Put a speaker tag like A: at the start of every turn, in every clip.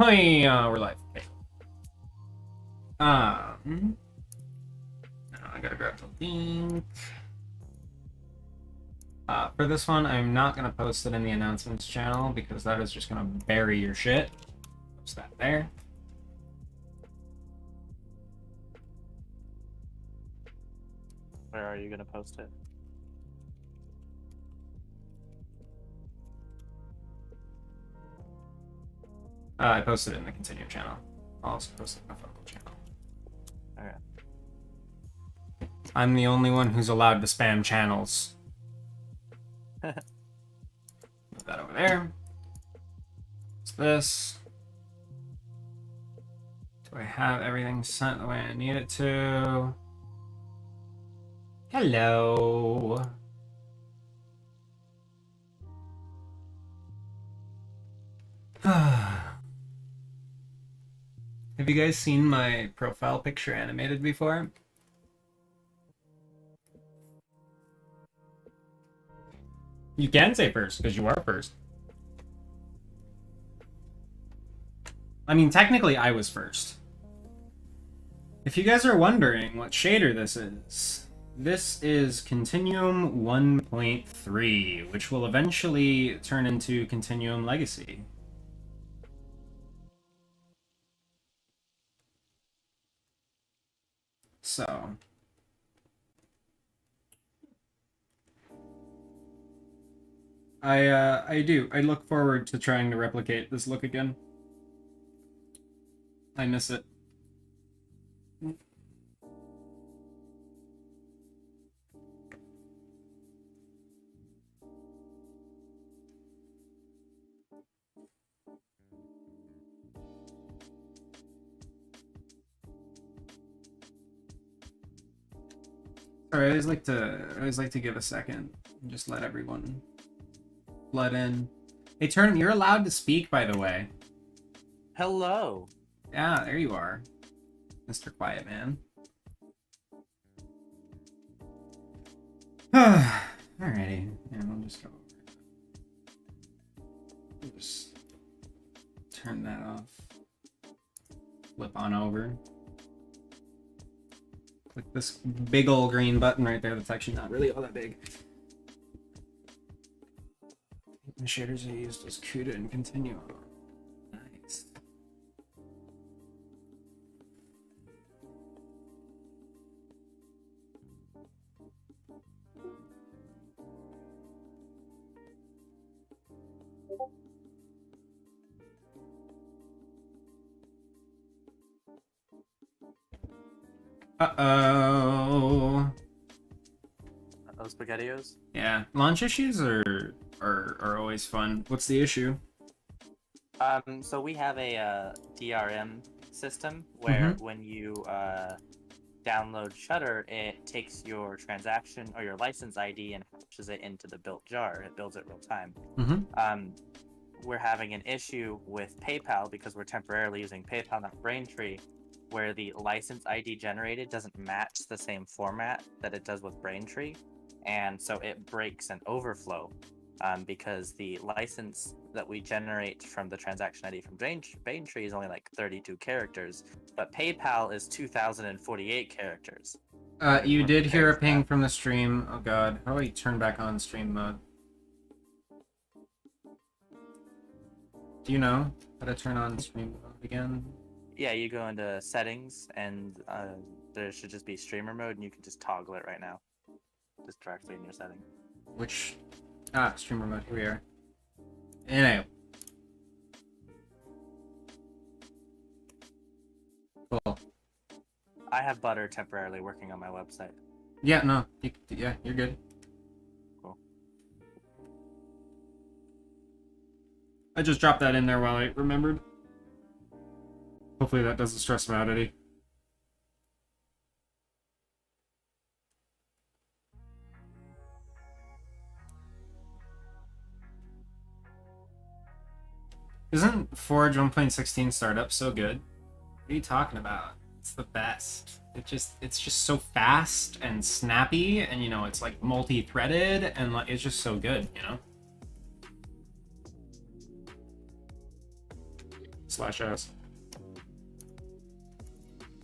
A: Hey, we're live. Okay. Now I gotta grab the link. For this one, I'm not gonna post it in the announcements channel because that is just gonna bury your shit. Post that there.
B: Where are you gonna post it?
A: I posted it in the Continuum channel. I'll also post it in the Focal channel.
B: Okay.
A: I'm the only one who's allowed to spam channels. Move that over there. What's this? Do I have everything sent the way I need it to? Hello. Have you guys seen my profile picture animated before? You can say first, because you are first. I mean, technically I was first. If you guys are wondering what shader this is Continuum 1.3, which will eventually turn into Continuum Legacy. So, I do. I look forward to trying to replicate this look again. I miss it. Sorry, I always like to give a second and just let everyone flood in. Hey, Turn, you're allowed to speak, by the way.
B: Hello.
A: Yeah, there you are, Mr. Quiet Man. Alrighty, and we'll just go over. We'll just turn that off. Flip on over. Click this big old green button right there that's actually not really all that big. The shaders I used was CUDA and Continuum. Nice. Uh-oh.
B: Those SpaghettiOs?
A: Yeah, launch issues are always fun. What's the issue?
B: So we have a DRM system where when you download Shutter, it takes your transaction or your license ID and pushes it into the built jar. It builds it real time. We're having an issue with PayPal because we're temporarily using PayPal, not Braintree, where the license ID generated doesn't match the same format that it does with Braintree. And so it breaks an overflow because the license that we generate from the transaction ID from Braintree is only like 32 characters, but PayPal is 2048 characters.
A: You did hear a ping from the stream. Oh god, how do I turn back on stream mode? Do you know how to turn on stream mode again?
B: Yeah, you go into settings and there should just be streamer mode and you can just toggle it right now. Just directly in your setting.
A: Which... Ah, streamer mode, here we are. Anyway. Cool.
B: I have Butter temporarily working on my website.
A: Yeah, no. Yeah, you're good.
B: Cool.
A: I just dropped that in there while I remembered. Hopefully that doesn't stress him out any. Isn't Forge 1.16 startup so good? What are you talking about? It's the best. It's just so fast and snappy, and you know, it's like multi-threaded, and like it's just so good, you know? /s.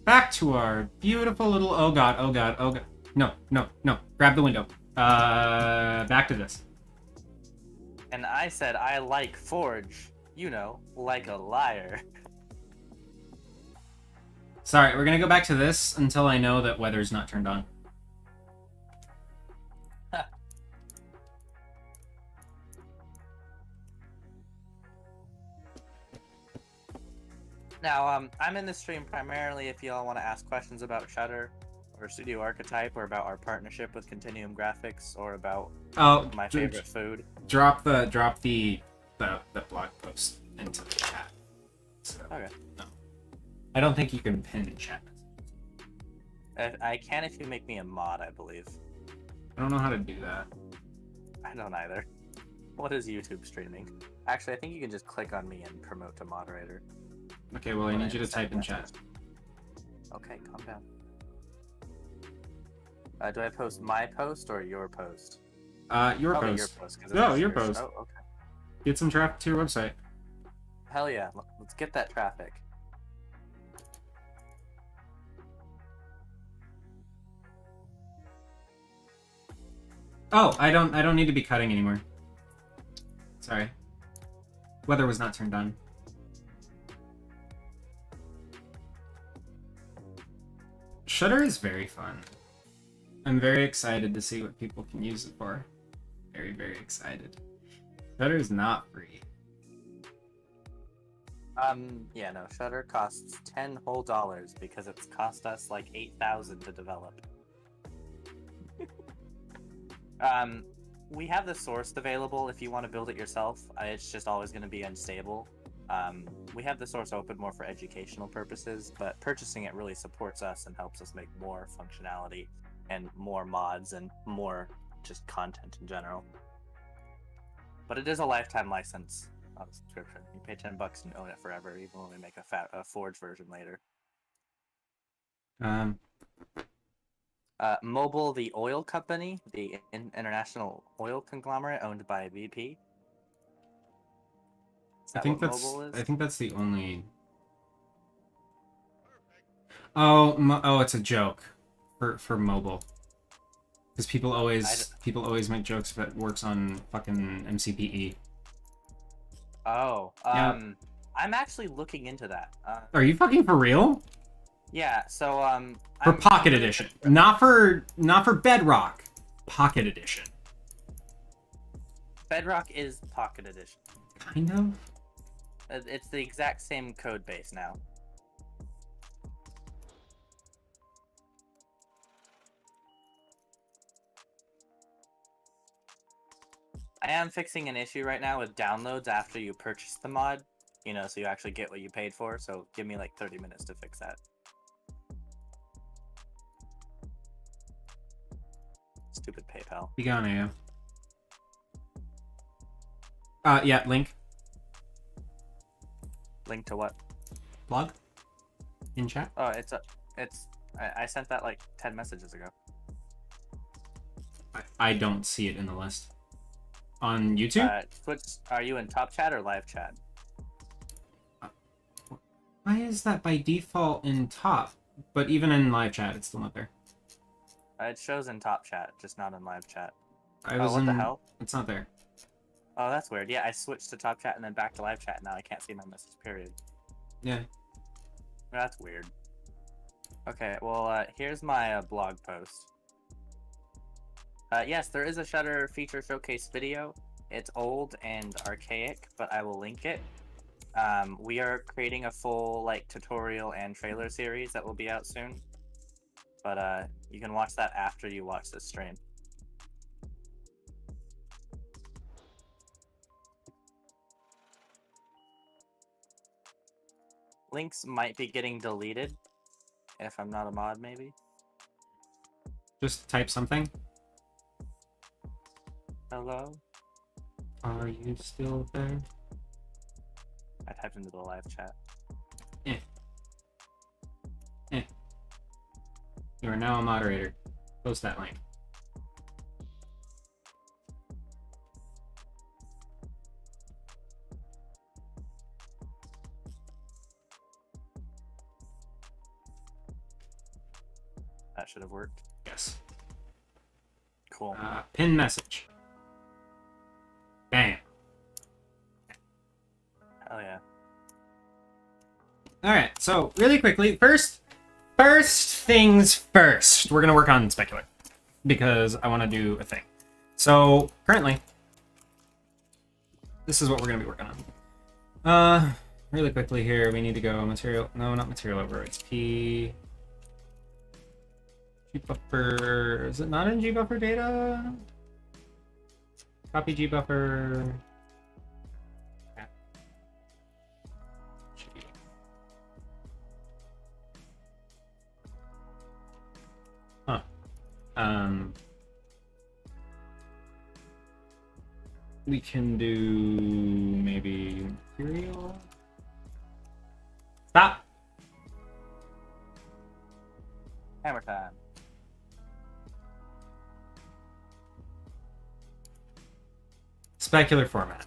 A: Back to our beautiful little, oh god, oh god, oh god. No, no, no. Grab the window. Back to this.
B: And I said I like Forge, you know, like a liar.
A: Sorry, we're gonna go back to this until I know that weather's not turned on.
B: Now, I'm in the stream primarily if y'all want to ask questions about Shutter or Studio Archetype or about our partnership with Continuum Graphics or about my favorite food.
A: Drop the blog post into the chat. So,
B: Okay.
A: No. I don't think you can pin chat.
B: I can if you make me a mod, I believe.
A: I don't know how to do that.
B: I don't either. What is YouTube streaming? Actually, I think you can just click on me and promote to moderator.
A: Okay, well, I need you to type in chat.
B: Okay, calm down. Do I post my post or your post?
A: Your
B: Probably
A: post.
B: Your post.
A: No, your post.
B: Oh, okay.
A: Get some traffic to your website.
B: Hell yeah, let's get that traffic.
A: Oh, I don't need to be cutting anymore. Sorry. Weather was not turned on. Shutter is very fun. I'm very excited to see what people can use it for. Very, very excited. Shutter is not free.
B: Yeah, no, Shutter costs $10 whole because it's cost us like 8,000 to develop. We have the source available if you want to build it yourself. It's just always going to be unstable. We have the source open more for educational purposes, but purchasing it really supports us and helps us make more functionality and more mods and more just content in general. But it is a lifetime license subscription. You pay $10 and own it forever, even when we make a Forge version later. Mobil, the oil company, the international oil conglomerate owned by BP.
A: I think that's the only. Oh, it's a joke for mobile. Because people always make jokes that works on fucking MCPE.
B: Oh,
A: yeah.
B: I'm actually looking into that.
A: Are you fucking for real?
B: Yeah. So
A: for Pocket Edition, not for Bedrock. Pocket Edition.
B: Bedrock is Pocket Edition.
A: Kind of.
B: It's the exact same code base now. I am fixing an issue right now with downloads after you purchase the mod, you know, so you actually get what you paid for, so give me like 30 minutes to fix that. Stupid PayPal.
A: Be gone, AO. Yeah, link.
B: Link to what?
A: Blog? In chat?
B: Oh, I sent that like 10 messages ago.
A: I don't see it in the list. On YouTube?
B: Twitch, are you in top chat or live chat?
A: Why is that by default in top? But even in live chat, it's still not there.
B: It shows in top chat, just not in live chat.
A: What
B: the hell?
A: It's not there.
B: Oh, that's weird. Yeah, I switched to top chat and then back to live chat. Now I can't see my message, period.
A: Yeah.
B: That's weird. Okay, well, here's my blog post. Yes, there is a Shutter feature showcase video. It's old and archaic, but I will link it. We are creating a full like tutorial and trailer series that will be out soon. But you can watch that after you watch this stream. Links might be getting deleted if I'm not a mod, maybe.
A: Just type something.
B: Hello?
A: Are you still there?
B: I typed into the live chat.
A: You are now a moderator. Post that link.
B: That should have worked.
A: Yes.
B: Cool.
A: Pin message. Bam.
B: Hell yeah.
A: All right. So really quickly, first things first. We're gonna work on Specular because I want to do a thing. So currently, this is what we're gonna be working on. Really quickly here, we need to go material. No, not material overrides. P. Gbuffer. Is it not in Gbuffer data? Copy Gbuffer. Huh. We can do maybe material. Stop.
B: Hammer time.
A: Specular format.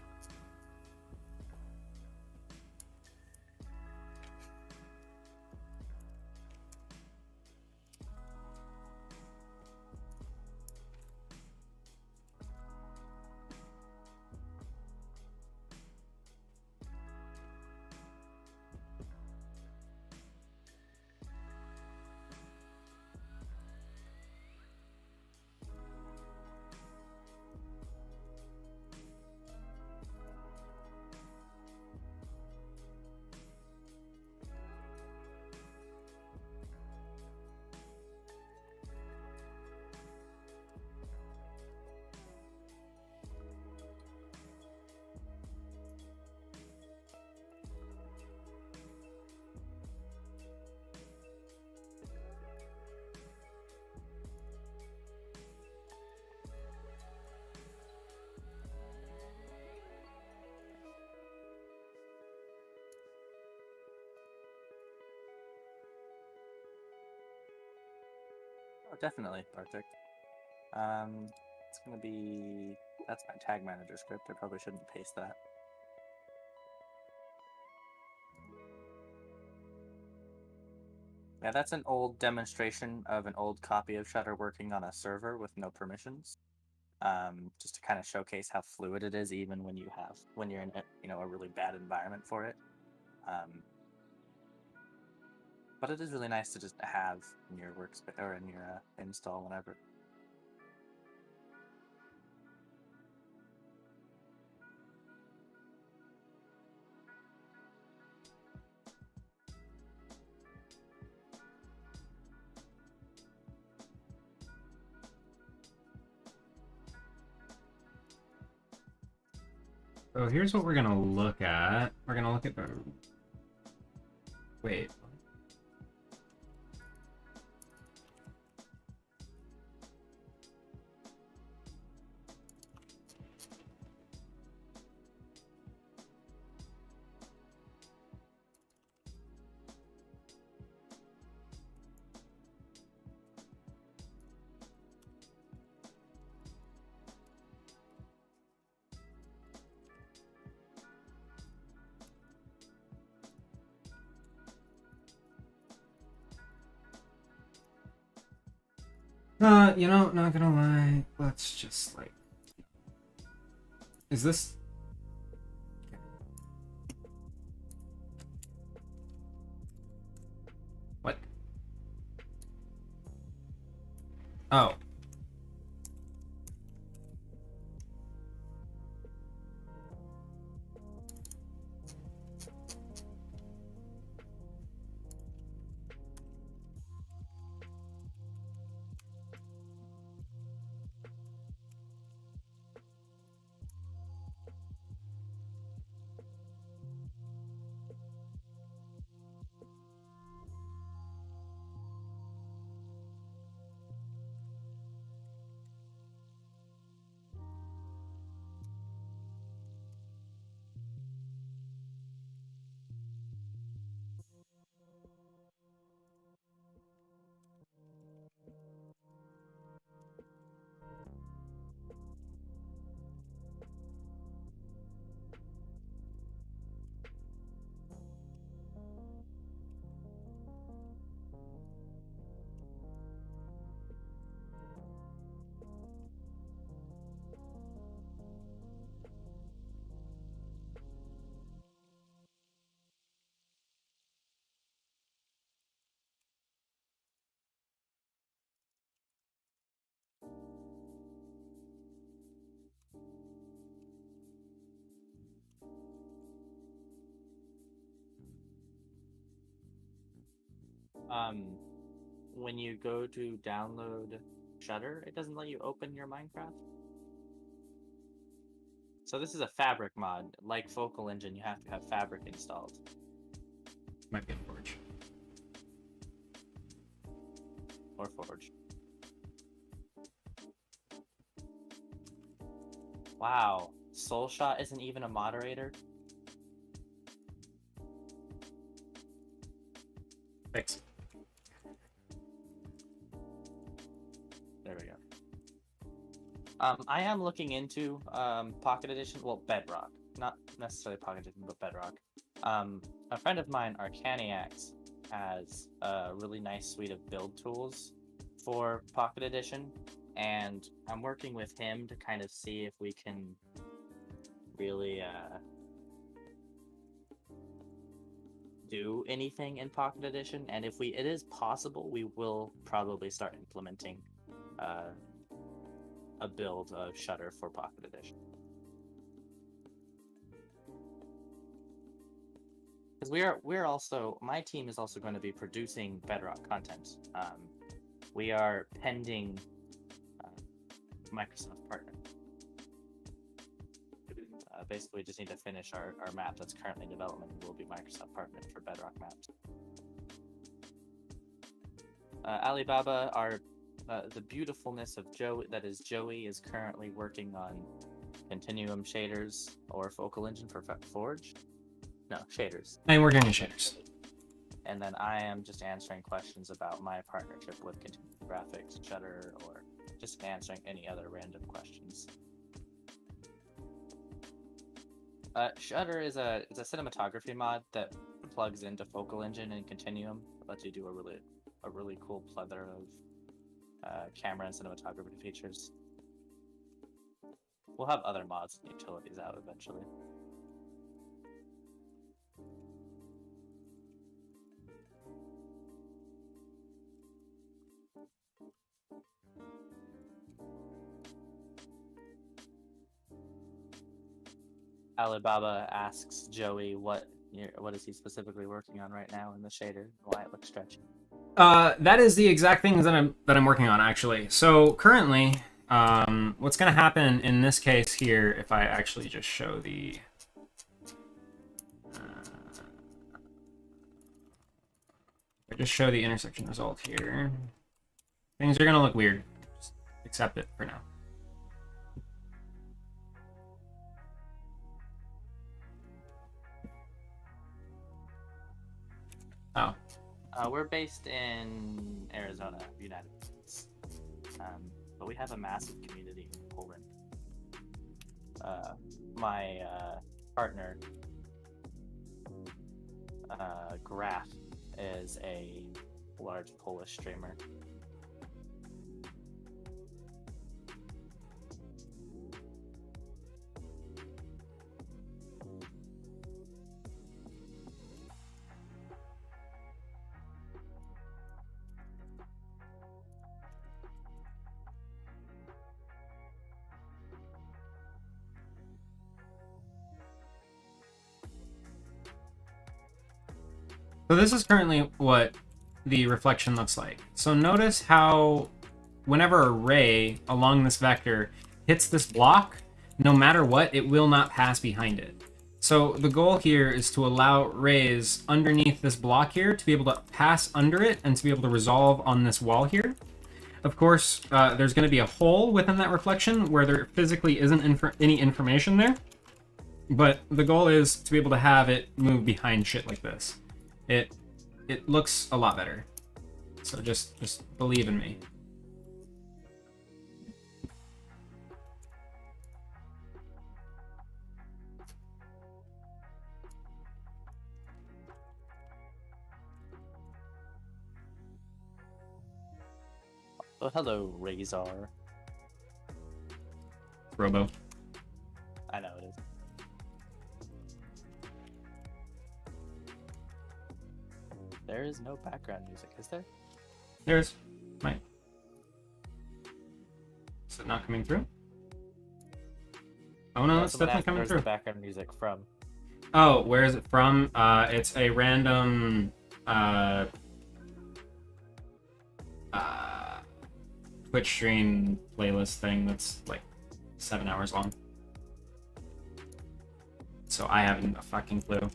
B: Oh, definitely, Bartek. It's gonna be. That's my tag manager script. I probably shouldn't paste that. Yeah, that's an old demonstration of an old copy of Shutter working on a server with no permissions. Just to kind of showcase how fluid it is, even when you're in a really bad environment for it. But it is really nice to just have in your workspace or in your install whenever.
A: So here's what we're gonna look at. We're gonna look at the. Wait. Not gonna lie. Let's just like. Is this? What? Oh.
B: when you go to download Shutter, it doesn't let you open your Minecraft. So this is a Fabric mod. Like Focal Engine, you have to have Fabric installed.
A: Might be a Forge.
B: Or Forge. Wow. Soulshot isn't even a moderator?
A: Thanks.
B: There we go. I am looking into Pocket Edition, well, Bedrock. Not necessarily Pocket Edition, but Bedrock. A friend of mine, Arcaniax, has a really nice suite of build tools for Pocket Edition, and I'm working with him to kind of see if we can really do anything in Pocket Edition, and if it is possible, we will probably start implementing a build of Shutter for Pocket Edition. Because we're also, my team is also going to be producing Bedrock content. We are pending Microsoft partner. Basically, just need to finish our map that's currently in development. We'll be Microsoft partner for Bedrock maps. Alibaba, the beautifulness of Joey is currently working on Continuum shaders or Focal Engine for Forge. No, shaders.
A: I'm working on shaders.
B: And then I am just answering questions about my partnership with Continuum Graphics, Shutter, or just answering any other random questions. Shutter is a cinematography mod that plugs into Focal Engine and Continuum. It lets you do a really cool plethora of camera and cinematography features. We'll have other mods and utilities out eventually. Alibaba asks Joey what is he specifically working on right now in the shader, why it looks stretchy.
A: That is the exact things that I'm working on, actually. So currently, what's going to happen in this case here, if I actually just show the intersection result here, things are going to look weird. Just accept it for now. Oh.
B: We're based in Arizona, United States, but we have a massive community in Poland. My partner, Graf, is a large Polish streamer.
A: So this is currently what the reflection looks like. So notice how whenever a ray along this vector hits this block, no matter what, it will not pass behind it. So the goal here is to allow rays underneath this block here to be able to pass under it and to be able to resolve on this wall here. Of course, there's going to be a hole within that reflection where there physically isn't any information there. But the goal is to be able to have it move behind shit like this. It looks a lot better. So just believe in me.
B: Oh, hello, Razor.
A: Robo.
B: I know it is. There is no background music, is there?
A: There's my. Is it not coming through? Oh no, it's definitely coming through.
B: Where's the background music from?
A: Oh, where is it from? It's a random Twitch stream playlist thing that's like 7 hours long. So I haven't a fucking clue.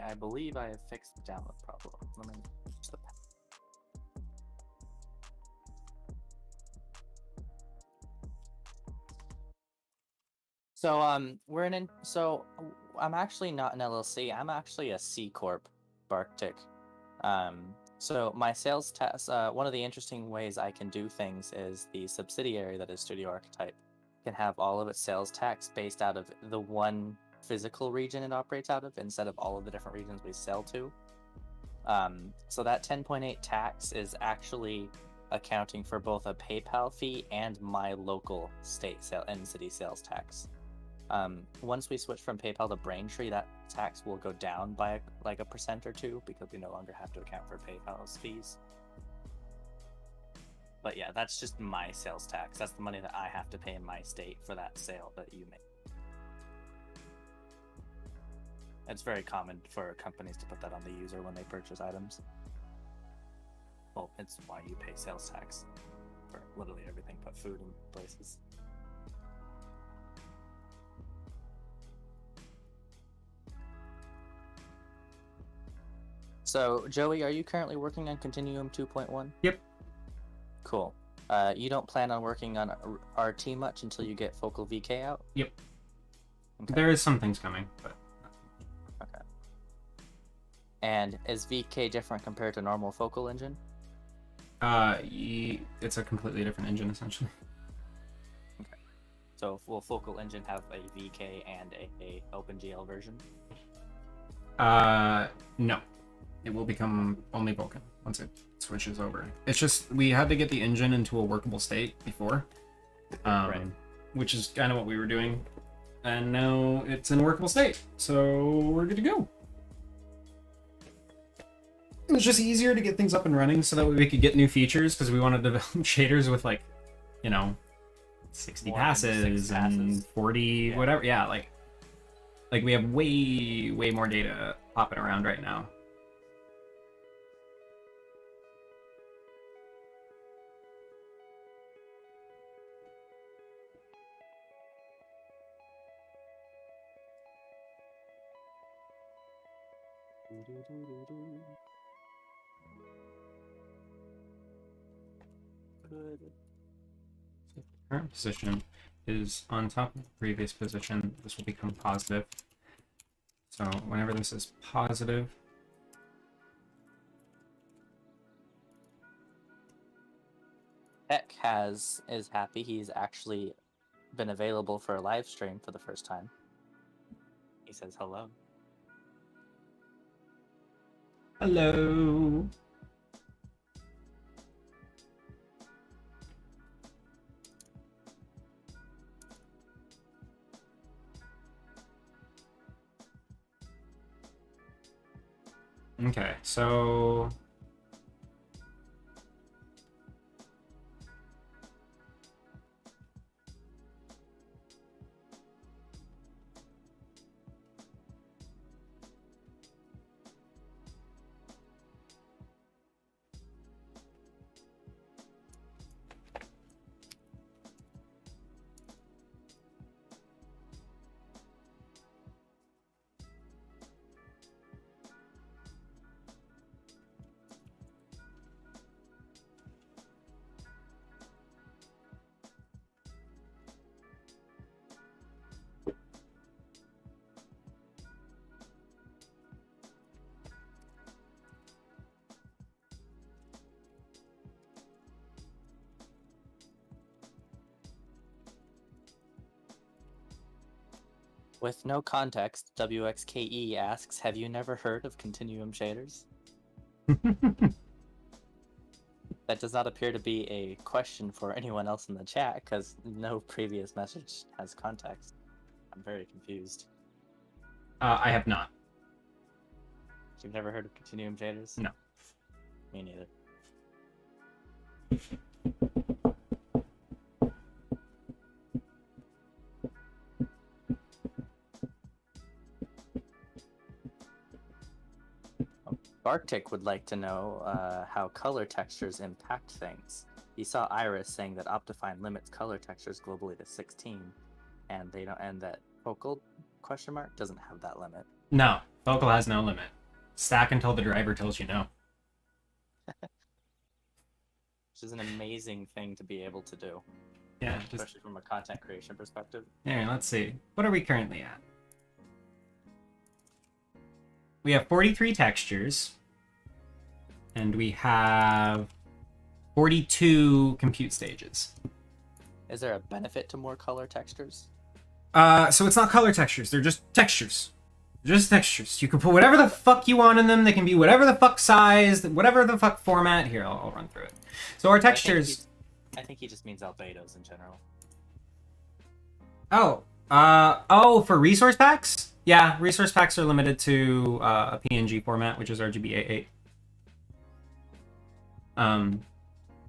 B: I believe I have fixed the download problem. Let me fix the So I'm actually not an LLC. I'm actually a C Corp, Barktic. So my sales tax. One of the interesting ways I can do things is the subsidiary that is Studio Archetype can have all of its sales tax based out of the one physical region it operates out of instead of all of the different regions we sell to. So that 10.8 tax is actually accounting for both a PayPal fee and my local state sale and city sales tax. Once we switch from PayPal to Braintree, that tax will go down by like 1% or 2% because we no longer have to account for PayPal's fees. But yeah, that's just my sales tax. That's the money that I have to pay in my state for that sale that you make. It's very common for companies to put that on the user when they purchase items. Well, it's why you pay sales tax for literally everything but food in places. So, Joey, are you currently working on Continuum 2.1?
A: Yep.
B: Cool. You don't plan on working on RT much until you get Focal VK out?
A: Yep.
B: Okay.
A: There is some things coming, but...
B: Okay. And is VK different compared to normal Focal engine?
A: It's a completely different engine, essentially.
B: Okay. So will Focal engine have a VK and a OpenGL version?
A: No. It will become only Vulkan once it switches over. It's just, we had to get the engine into a workable state before.
B: Right.
A: which is kind of what we were doing. And now it's in a workable state, so we're good to go. It's just easier to get things up and running so that way we could get new features, because we want to develop shaders with, like, you know, 60 passes and 40 whatever. Yeah, like we have way more data popping around right now.
B: Good.
A: So the current position is on top of the previous position. This will become positive. So whenever this is positive,
B: Heck is happy he's actually been available for a live stream for the first time. He says hello.
A: hello. Okay, so
B: With no context, WXKE asks, have you never heard of Continuum shaders? That does not appear to be a question for anyone else in the chat, because no previous message has context. I'm very confused.
A: I have not.
B: You've never heard of Continuum shaders?
A: No.
B: Me neither. Bartik would like to know how color textures impact things. He saw Iris saying that Optifine limits color textures globally to 16, and they don't, and that Focal doesn't have that limit.
A: No, Focal has no limit. Stack until the driver tells you no.
B: Which is an amazing thing to be able to do.
A: Yeah,
B: especially from a content creation perspective.
A: Yeah, let's see. What are we currently at? We have 43 textures, and we have 42 compute stages.
B: Is there a benefit to more color textures?
A: So it's not color textures, they're just textures. Just textures. You can put whatever the fuck you want in them, they can be whatever the fuck size, whatever the fuck format. Here, I'll run through it. So our textures...
B: I think he just means albedos in general.
A: Oh, for resource packs? Yeah, resource packs are limited to a PNG format, which is RGBA8.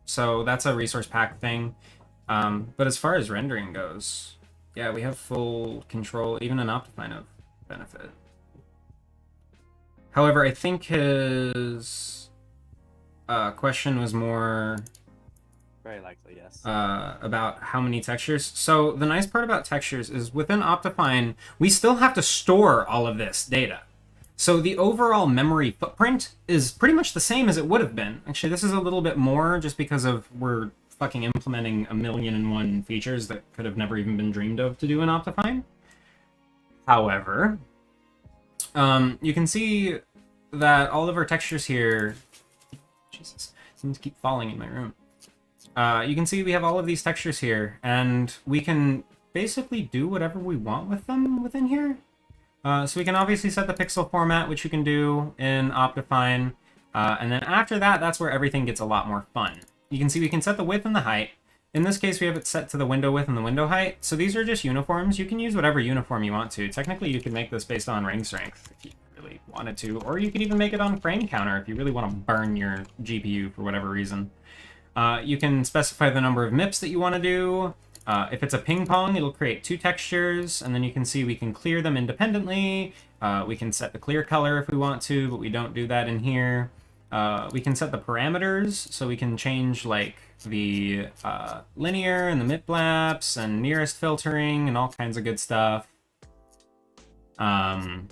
A: So that's a resource pack thing. But as far as rendering goes, yeah, we have full control, even an Optifine of benefit. However, I think his question was more...
B: Very likely, yes.
A: About how many textures. So the nice part about textures is within Optifine, we still have to store all of this data. So the overall memory footprint is pretty much the same as it would have been. Actually, this is a little bit more just because of we're fucking implementing 1,000,001 features that could have never even been dreamed of to do in Optifine. However, you can see that all of our textures here... Jesus, it seems to keep falling in my room. You can see we have all of these textures here, and we can basically do whatever we want with them within here. So we can obviously set the pixel format, which you can do in Optifine, and then after that, that's where everything gets a lot more fun. You can see we can set the width and the height. In this case, we have it set to the window width and the window height. So these are just uniforms. You can use whatever uniform you want to. Technically, you could make this based on ring strength if you really wanted to, or you could even make it on frame counter if you really want to burn your GPU for whatever reason. You can specify the number of MIPS that you want to do. If it's a ping pong, it'll create 2 textures, and then you can see we can clear them independently. We can set the clear color if we want to, but we don't do that in here. We can set the parameters, so we can change like the linear and the MIP laps and nearest filtering and all kinds of good stuff. And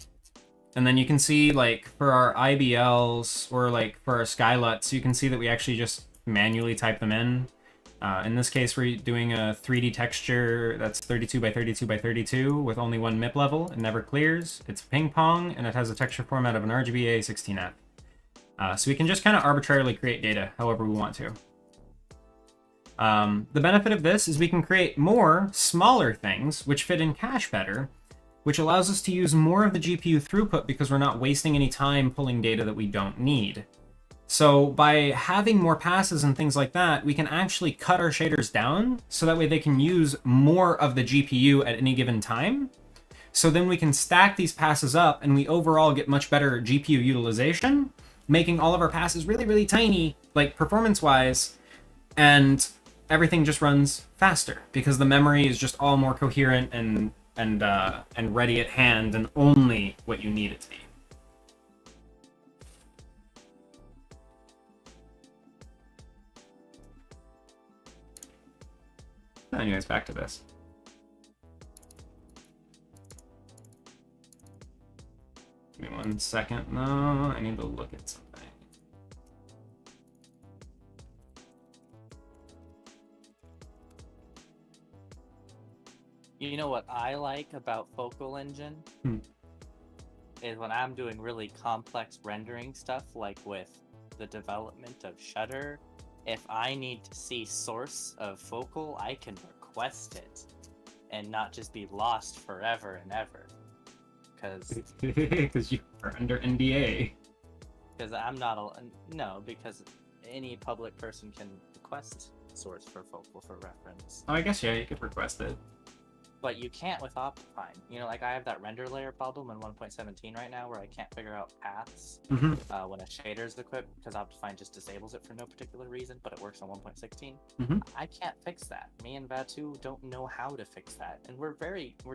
A: then you can see like for our IBLs or like for our Skyluts, you can see that we actually just manually type them in. In this case, we're doing a 3D texture that's 32 by 32 by 32 with only 1 MIP level. It never clears. It's ping pong, and it has a texture format of an RGBA 16F. So we can just kind of arbitrarily create data however we want to. The benefit of this is we can create more smaller things which fit in cache better, which allows us to use more of the GPU throughput because we're not wasting any time pulling data that we don't need. So by having more passes and things like that, we can actually cut our shaders down so that way they can use more of the GPU at any given time. So then we can stack these passes up and we overall get much better GPU utilization, making all of our passes really, really tiny, like performance-wise, and everything just runs faster because the memory is just all more coherent and ready at hand and only what you need it to be. Anyways, back to this. Give me 1 second. No, I need to look at something.
B: You know what I like about Focal Engine? Is when I'm doing really complex rendering stuff, like with the development of Shutter, if I need to see source of Focal, I can request it and not just be lost forever and ever.
A: Because you are under NDA.
B: Because I'm not no, because any public person can request source for Focal for reference.
A: Oh, I guess, yeah, you could request it.
B: But you can't with Optifine. You know, like I have that render layer problem in 1.17 right now where I can't figure out paths when a shader is equipped because Optifine just disables it for no particular reason, but it works on 1.16. I can't fix that. Me and Vatu don't know how to fix that. And we're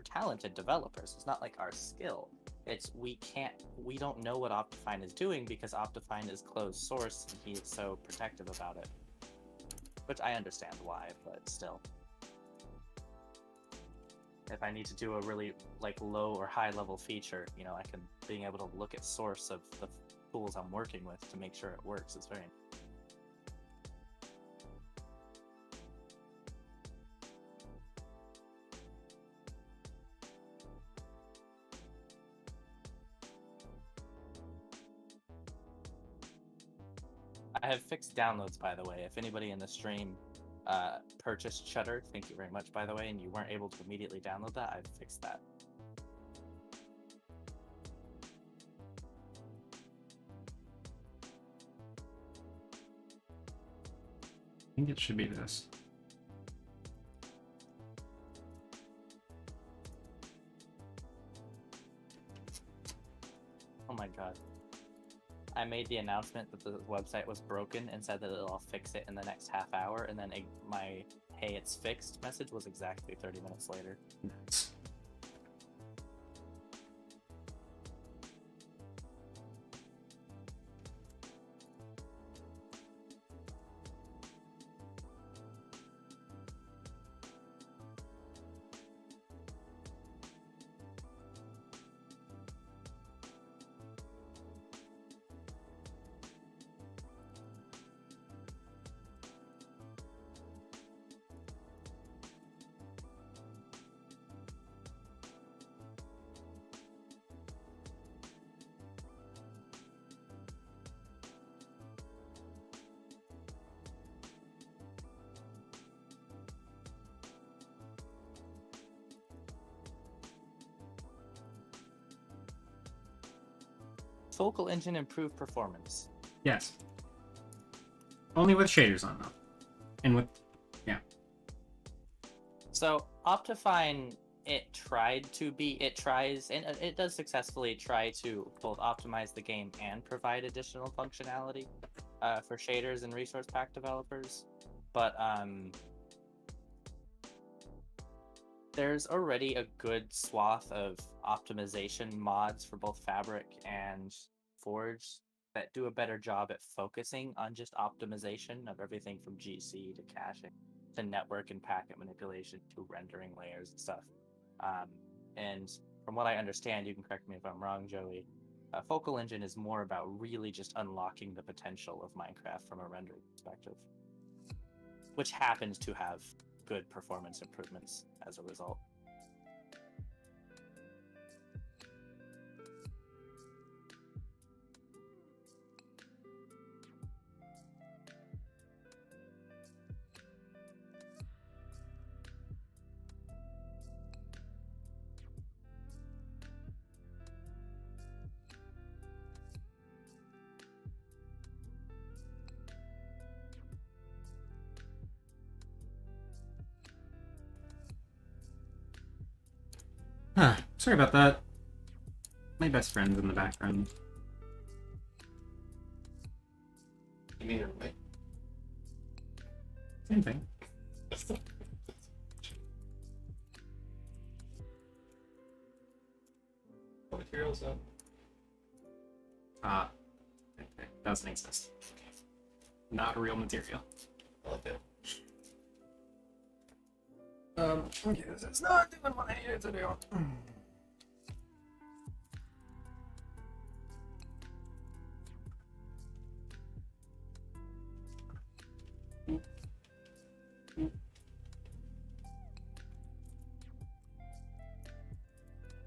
B: talented developers. It's not like our skill. It's we don't know what Optifine is doing because Optifine is closed source and he is so protective about it. Which I understand why, but still. If I need to do a really like low or high level feature, you know, being able to look at source of the tools I'm working with to make sure it works is very. I have fixed downloads, by the way. If anybody in the stream purchased Shutter, thank you very much, by the way, and you weren't able to immediately download that, I've fixed that.
A: I think it should be this.
B: Oh my god. I made the announcement that the website was broken and said that it'll fix it in the next half hour, and then my "hey, it's fixed" message was exactly 30 minutes later.
A: Nice.
B: Focal Engine improved performance.
A: Yes. Only with shaders on, though. And with, yeah.
B: So Optifine, it tries, and it does successfully try to both optimize the game and provide additional functionality for shaders and resource pack developers. But there's already a good swath of optimization mods for both Fabric and Forge that do a better job at focusing on just optimization of everything from GC to caching to network and packet manipulation to rendering layers and stuff. And from what I understand, you can correct me if I'm wrong, Joey, Focal Engine is more about really just unlocking the potential of Minecraft from a rendering perspective, which happens to have good performance improvements as a result.
A: Huh. Sorry about that. My best friend's in the background.
C: You mean your roommate?
A: Same thing.
C: What materials though?
A: Okay. Doesn't exist. Not a real material.
C: I like that.
A: Okay, this is not doing what I needed to do.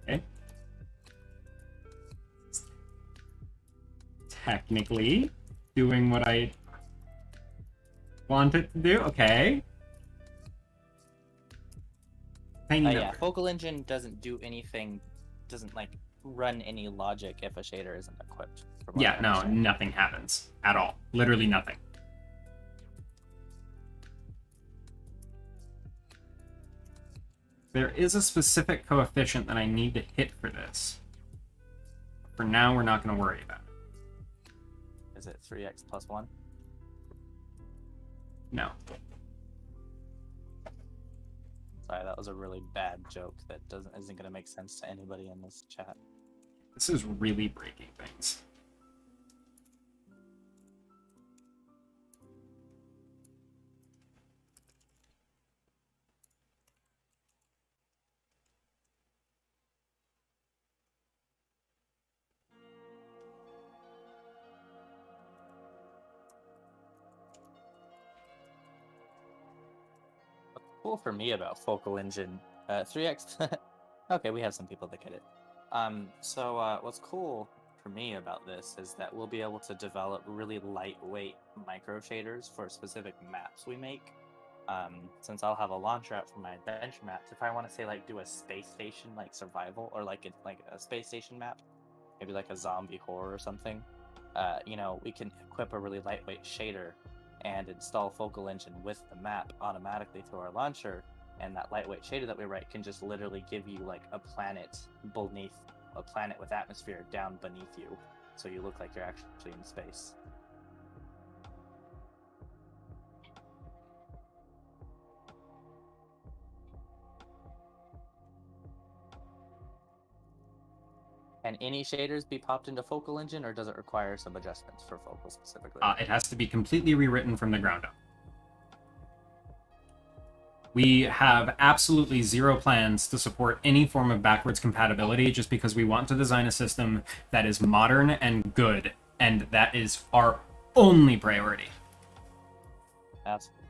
A: Okay. Technically, doing what I want it to do. Okay.
B: Yeah, Focal Engine doesn't do anything, doesn't like run any logic if a shader isn't equipped.
A: Yeah, no, nothing happens at all. Literally nothing. There is a specific coefficient that I need to hit for this. For now, we're not going to worry about it.
B: Is it 3x plus 1?
A: No.
B: Sorry, that was a really bad joke that isn't going to make sense to anybody in this chat.
A: This is really breaking things.
B: What's cool for me about Focal Engine, 3x. Okay, we have some people that get it. What's cool for me about this is that we'll be able to develop really lightweight micro shaders for specific maps we make. Since I'll have a launcher out for my adventure maps, if I want to say like do a space station like survival or like a space station map, maybe like a zombie horror or something, we can equip a really lightweight shader and install Focal Engine with the map automatically through our launcher, and that lightweight shader that we write can just literally give you like a planet with atmosphere down beneath you, so you look like you're actually in space. Can any shaders be popped into Focal Engine, or does it require some adjustments for Focal specifically?
A: It has to be completely rewritten from the ground up. We have absolutely zero plans to support any form of backwards compatibility just because we want to design a system that is modern and good, and that is our only priority.
B: Absolutely.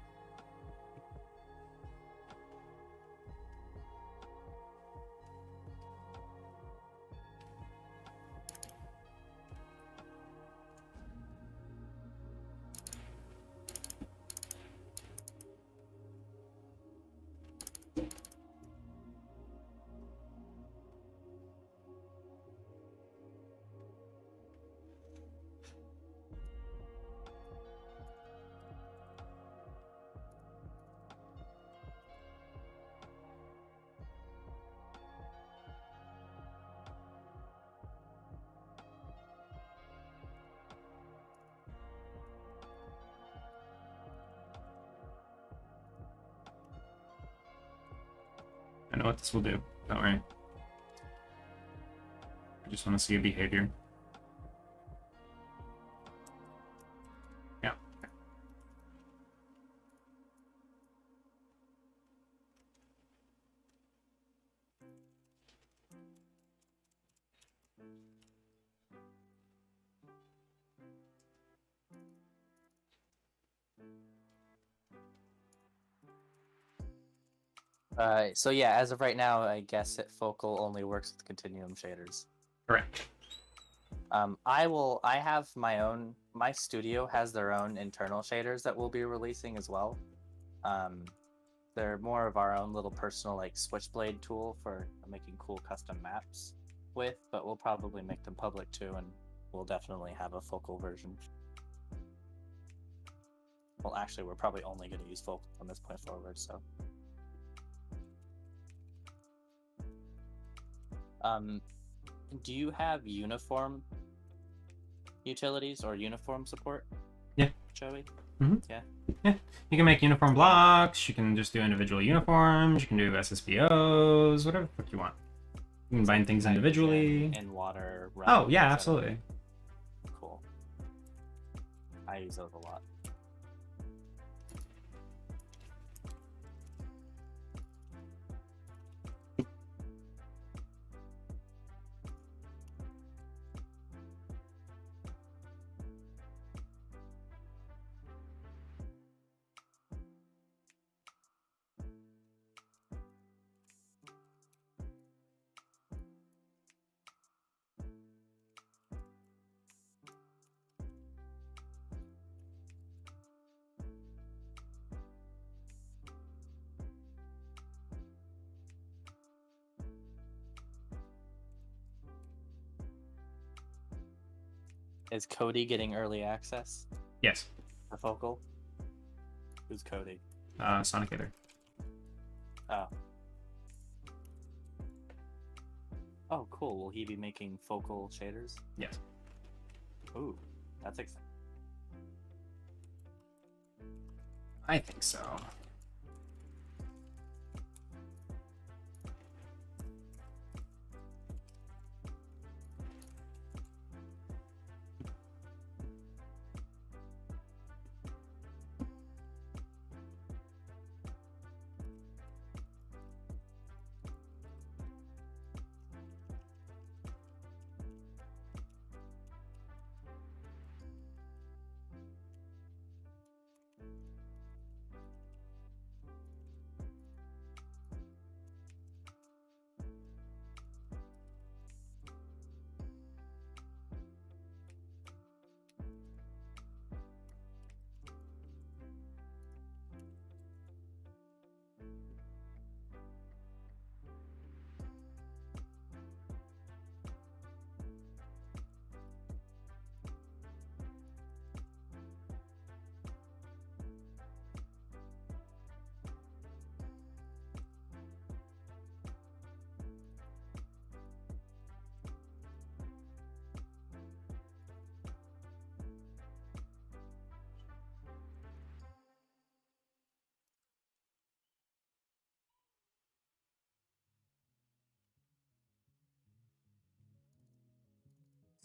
A: know what this will do. Don't worry. I just want to see a behavior. Yeah.
B: So yeah, as of right now, I guess it focal only works with continuum shaders.
A: Correct.
B: I have my own, my studio has their own internal shaders that we'll be releasing as well. They're more of our own little personal like switchblade tool for making cool custom maps with, but we'll probably make them public too, and we'll definitely have a focal version. Well, actually, we're probably only going to use focal from this point forward, so. Do you have uniform utilities or uniform support?
A: Yeah.
B: Joey?
A: Mm-hmm.
B: Yeah.
A: Yeah. You can make uniform blocks, you can just do individual uniforms, you can do SSBOs, whatever the fuck you want. You can bind things individually.
B: And water.
A: Oh, yeah, absolutely.
B: Cool. I use those a lot. Is Cody getting early access?
A: Yes.
B: The focal? Who's Cody?
A: Sonic Gator.
B: Oh. Oh, cool. Will he be making focal shaders?
A: Yes.
B: Ooh, that's exciting.
A: I think so.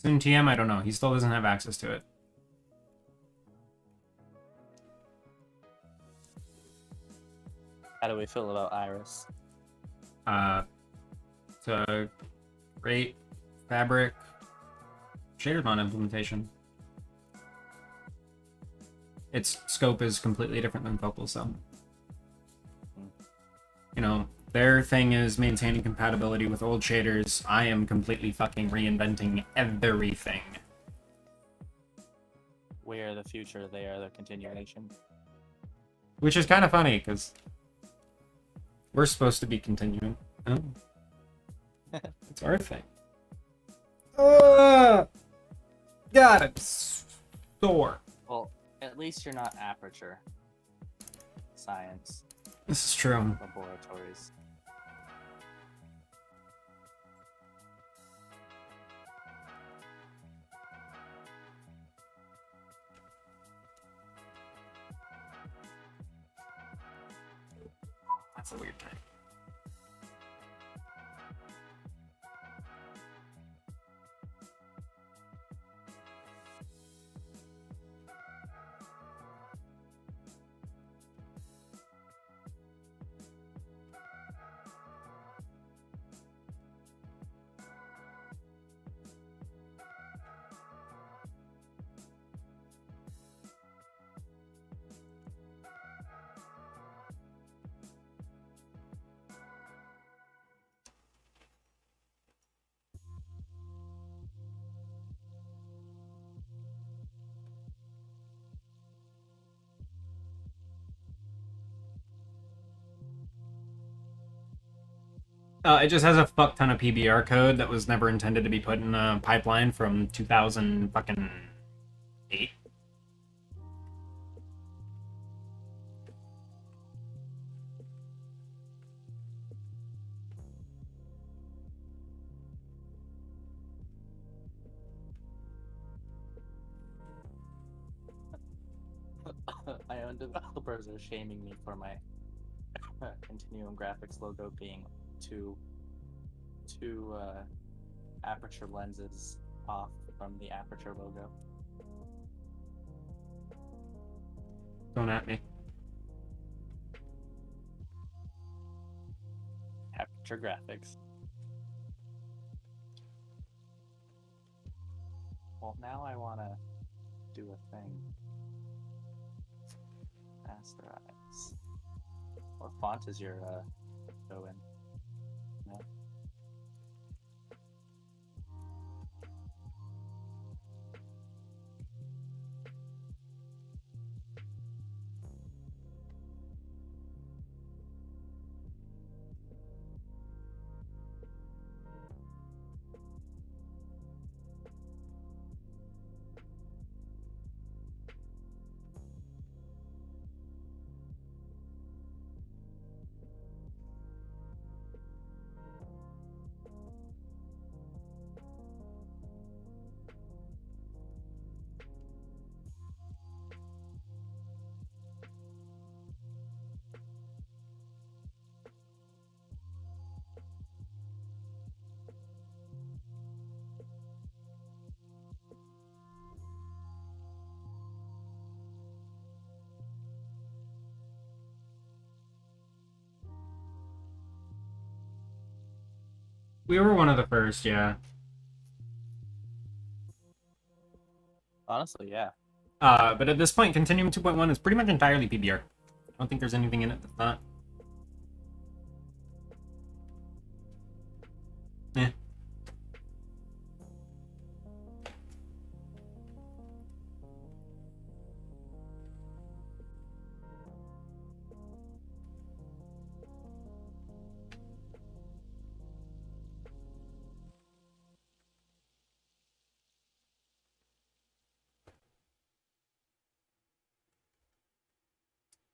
A: Soon TM, I don't know. He still doesn't have access to it.
B: How do we feel about Iris?
A: It's a great fabric shader mod implementation. Its scope is completely different than Focal, so. You know, their thing is maintaining compatibility with old shaders. I am completely fucking reinventing everything.
B: We are the future, they are the continuation.
A: Which is kind of funny, because we're supposed to be continuing. Oh. It's our thing. God, it's sore.
B: Well, at least you're not aperture science
A: This is true.
B: laboratories.
A: That's a weird thing. It just has a fuck ton of PBR code that was never intended to be put in a pipeline from 2000 fucking 8.
B: My own developers are shaming me for my Continuum graphics logo being two aperture lenses off from the aperture logo.
A: Don't at me.
B: Aperture graphics. Well, now I want to do a thing. Rasterize. What font is your go in? No.
A: We were one of the first, yeah.
B: Honestly, yeah.
A: But at this point, Continuum 2.1 is pretty much entirely PBR. I don't think there's anything in it that's not. Eh.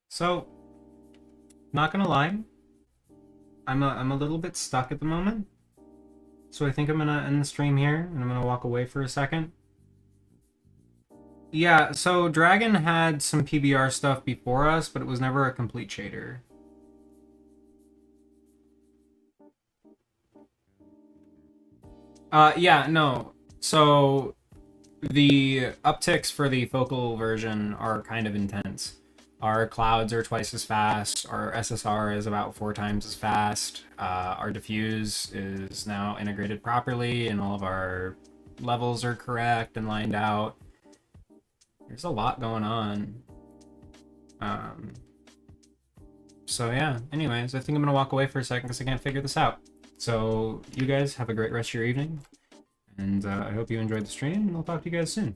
A: So, not gonna lie, I'm a little bit stuck at the moment. So I think I'm gonna end the stream here, and I'm gonna walk away for a second. Yeah, so Dragon had some PBR stuff before us, but it was never a complete shader. Yeah, no. So the upticks for the focal version are kind of intense. Our clouds are twice as fast. Our SSR is about 4 times as fast. Our diffuse is now integrated properly, and all of our levels are correct and lined out. There's a lot going on. So yeah, anyways, I think I'm gonna walk away for a second because I can't figure this out. So you guys have a great rest of your evening, and I hope you enjoyed the stream, and I'll talk to you guys soon.